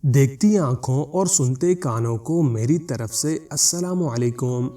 دیکھتی آنکھوں اور سنتے کانوں کو میری طرف سے السلام علیکم۔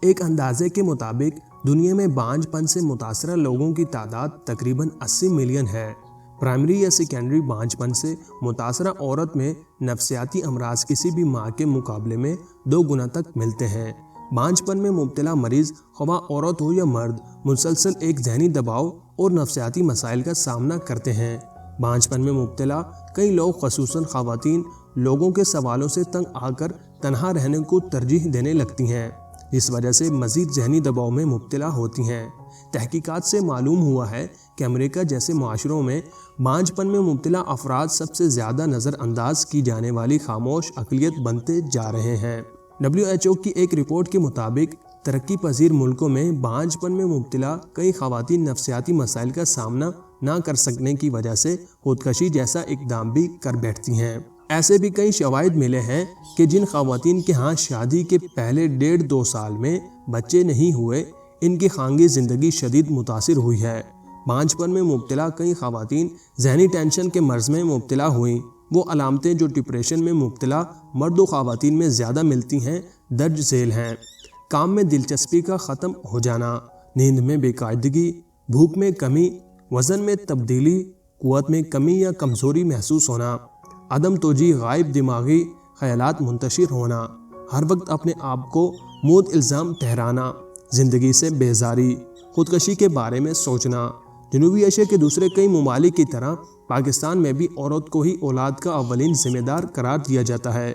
ایک اندازے کے مطابق دنیا میں بانجھ پن سے متاثرہ لوگوں کی تعداد تقریباً 80 ملین ہے۔ پرائمری یا سیکنڈری بانجھ پن سے متاثرہ عورت میں نفسیاتی امراض کسی بھی ماں کے مقابلے میں 2 گنا تک ملتے ہیں۔ بانجھ پن میں مبتلا مریض خواہ عورت ہو یا مرد مسلسل ایک ذہنی دباؤ اور نفسیاتی مسائل کا سامنا کرتے ہیں۔ بانجھ پن میں مبتلا کئی لوگ خصوصاً خواتین لوگوں کے سوالوں سے تنگ آ کر تنہا رہنے کو ترجیح دینے لگتی ہیں، جس وجہ سے مزید ذہنی دباؤ میں مبتلا ہوتی ہیں۔ تحقیقات سے معلوم ہوا ہے کہ امریکہ جیسے معاشروں میں بانجھ پن میں مبتلا افراد سب سے زیادہ نظر انداز کی جانے والی خاموش اقلیت بنتے جا رہے ہیں۔ WHO کی ایک رپورٹ کے مطابق ترقی پذیر ملکوں میں بانجھ پن میں مبتلا کئی خواتین نفسیاتی مسائل کا سامنا نہ کر سکنے کی وجہ سے خودکشی جیسا اقدام بھی کر بیٹھتی ہیں۔ ایسے بھی کئی شواہد ملے ہیں کہ جن خواتین کے ہاں شادی کے پہلے 1.5-2 سال میں بچے نہیں ہوئے، ان کی خانگی زندگی شدید متاثر ہوئی ہے۔ بانجھ پن میں مبتلا کئی خواتین ذہنی ٹینشن کے مرض میں مبتلا ہوئیں۔ وہ علامتیں جو ڈپریشن میں مبتلا مرد و خواتین میں زیادہ ملتی ہیں درج ذیل ہیں: کام میں دلچسپی کا ختم ہو جانا، نیند میں بے قاعدگی، بھوک میں کمی، وزن میں تبدیلی، قوت میں کمی یا کمزوری محسوس ہونا، عدم توجہی، غائب دماغی خیالات منتشر ہونا، ہر وقت اپنے آپ کو مود الزام ٹھہرانا، زندگی سے بیزاری، خودکشی کے بارے میں سوچنا۔ جنوبی ایشیا کے دوسرے کئی ممالک کی طرح پاکستان میں بھی عورت کو ہی اولاد کا اولین ذمہ دار قرار دیا جاتا ہے۔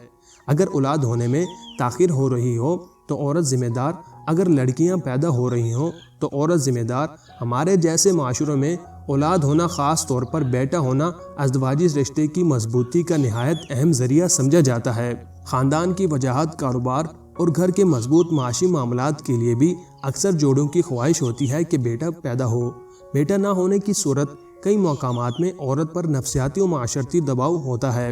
اگر اولاد ہونے میں تاخیر ہو رہی ہو تو عورت ذمہ دار، اگر لڑکیاں پیدا ہو رہی ہوں تو عورت ذمہ دار۔ ہمارے جیسے معاشروں میں اولاد ہونا، خاص طور پر بیٹا ہونا، ازدواجی رشتے کی مضبوطی کا نہایت اہم ذریعہ سمجھا جاتا ہے۔ خاندان کی وجاہت، کاروبار اور گھر کے مضبوط معاشی معاملات کے لیے بھی اکثر جوڑوں کی خواہش ہوتی ہے کہ بیٹا پیدا ہو۔ بیٹا نہ ہونے کی صورت کئی مقامات میں عورت پر نفسیاتی و معاشرتی دباؤ ہوتا ہے،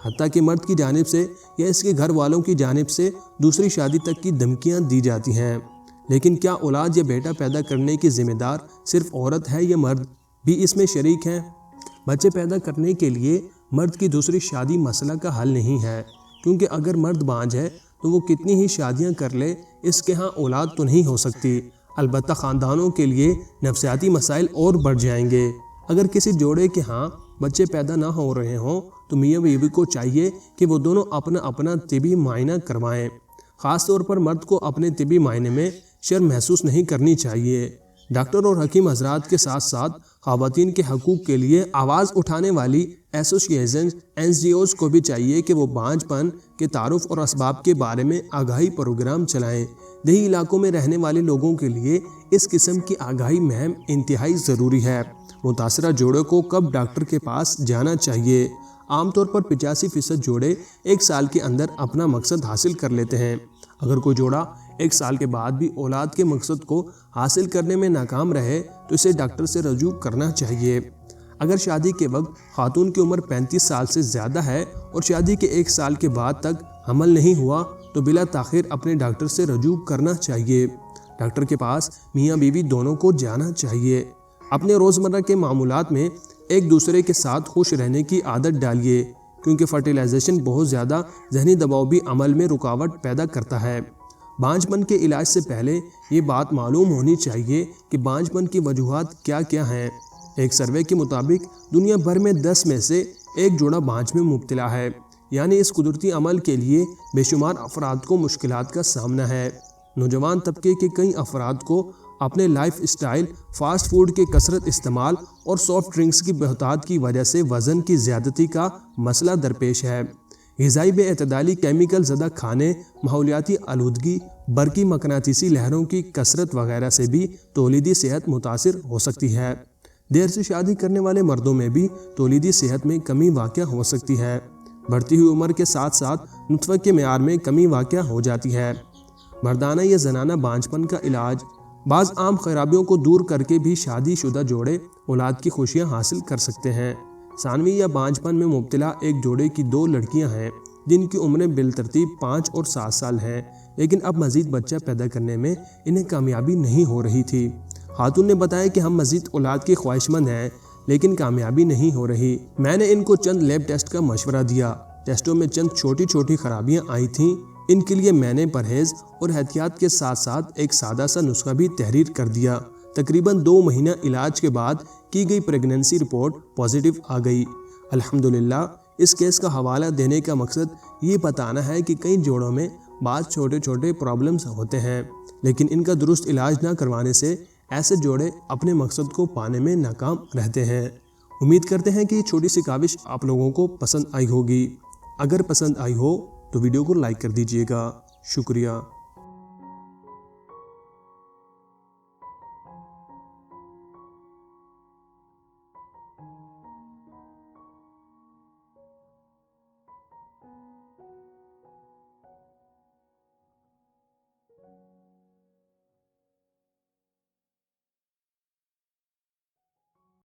حتیٰ کہ مرد کی جانب سے یا اس کے گھر والوں کی جانب سے دوسری شادی تک کی دھمکیاں دی جاتی ہیں۔ لیکن کیا اولاد یا بیٹا پیدا کرنے کی ذمہ دار صرف عورت ہے یا مرد بھی اس میں شریک ہیں؟ بچے پیدا کرنے کے لیے مرد کی دوسری شادی مسئلہ کا حل نہیں ہے، کیونکہ اگر مرد بانجھ ہے تو وہ کتنی ہی شادیاں کر لے، اس کے ہاں اولاد تو نہیں ہو سکتی۔ البتہ خاندانوں کے لیے نفسیاتی مسائل اور بڑھ جائیں گے۔ اگر کسی جوڑے کے ہاں بچے پیدا نہ ہو رہے ہوں تو میاں بیوی کو چاہیے کہ وہ دونوں اپنا طبی معائنہ کروائیں۔ خاص طور پر مرد کو اپنے طبی معائنے میں شرم محسوس نہیں کرنی چاہیے۔ ڈاکٹر اور حکیم حضرات کے ساتھ ساتھ خواتین کے حقوق کے لیے آواز اٹھانے والی ایسوسیئیشنز، NGOز کو بھی چاہیے کہ وہ بانجھ پن کے تعارف اور اسباب کے بارے میں آگاہی پروگرام چلائیں۔ دیہی علاقوں میں رہنے والے لوگوں کے لیے اس قسم کی آگاہی مہم انتہائی ضروری ہے۔ متاثرہ جوڑے کو کب ڈاکٹر کے پاس جانا چاہیے؟ عام طور پر 85% جوڑے 1 سال کے اندر اپنا مقصد حاصل کر لیتے ہیں۔ اگر کوئی جوڑا 1 سال کے بعد بھی اولاد کے مقصد کو حاصل کرنے میں ناکام رہے تو اسے ڈاکٹر سے رجوع کرنا چاہیے۔ اگر شادی کے وقت خاتون کی عمر 35 سال سے زیادہ ہے اور شادی کے 1 سال کے بعد تک حمل نہیں ہوا تو بلا تاخیر اپنے ڈاکٹر سے رجوع کرنا چاہیے۔ ڈاکٹر کے پاس میاں بیوی دونوں کو جانا چاہیے۔ اپنے روزمرہ کے معمولات میں ایک دوسرے کے ساتھ خوش رہنے کی عادت ڈالیے، کیونکہ فرٹیلائزیشن بہت زیادہ ذہنی دباؤ بھی عمل میں رکاوٹ پیدا کرتا ہے۔ بانجھ پن کے علاج سے پہلے یہ بات معلوم ہونی چاہیے کہ بانجھ پن کی وجوہات کیا کیا ہیں۔ ایک سروے کے مطابق دنیا بھر میں 10 میں سے 1 جوڑا بانجھ میں مبتلا ہے، یعنی اس قدرتی عمل کے لیے بے شمار افراد کو مشکلات کا سامنا ہے۔ نوجوان طبقے کے کئی افراد کو اپنے لائف اسٹائل، فاسٹ فوڈ کے کثرت استعمال اور سافٹ ڈرنکس کی بہتات کی وجہ سے وزن کی زیادتی کا مسئلہ درپیش ہے۔ غذائی بے اعتدالی، کیمیکل زدہ کھانے، ماحولیاتی آلودگی، برقی مقناطیسی لہروں کی کثرت وغیرہ سے بھی تولیدی صحت متاثر ہو سکتی ہے۔ دیر سے شادی کرنے والے مردوں میں بھی تولیدی صحت میں کمی واقع ہو سکتی ہے۔ بڑھتی ہوئی عمر کے ساتھ ساتھ نطفہ کے معیار میں کمی واقع ہو جاتی ہے۔ مردانہ یا زنانہ بانجھ پن کا علاج: بعض عام خرابیوں کو دور کر کے بھی شادی شدہ جوڑے اولاد کی خوشیاں حاصل کر سکتے ہیں۔ ثانوی یا بانجھ پن میں مبتلا ایک جوڑے کی 2 لڑکیاں ہیں جن کی عمریں بالترتیب 5 اور 7 سال ہیں، لیکن اب مزید بچہ پیدا کرنے میں انہیں کامیابی نہیں ہو رہی تھی۔ خاتون نے بتایا کہ ہم مزید اولاد کی خواہش مند ہیں، لیکن کامیابی نہیں ہو رہی۔ میں نے ان کو چند لیب ٹیسٹ کا مشورہ دیا۔ ٹیسٹوں میں چند چھوٹی چھوٹی خرابیاں آئی تھیں، ان کے لیے میں نے پرہیز اور احتیاط کے ساتھ ساتھ ایک سادہ سا نسخہ بھی تحریر کر دیا۔ تقریباً 2 مہینہ علاج کے بعد کی گئی پریگننسی رپورٹ پازیٹیو آ گئی۔ الحمدللہ اس کیس کا حوالہ دینے کا مقصد یہ بتانا ہے کہ کئی جوڑوں میں بعض چھوٹے چھوٹے پرابلمز ہوتے ہیں، لیکن ان کا درست علاج نہ کروانے سے ایسے جوڑے اپنے مقصد کو پانے میں ناکام رہتے ہیں۔ امید کرتے ہیں کہ یہ چھوٹی سی کاوش آپ لوگوں کو پسند آئی ہوگی۔ اگر پسند آئی ہو تو ویڈیو کو لائک کر دیجیے گا۔ شکریہ۔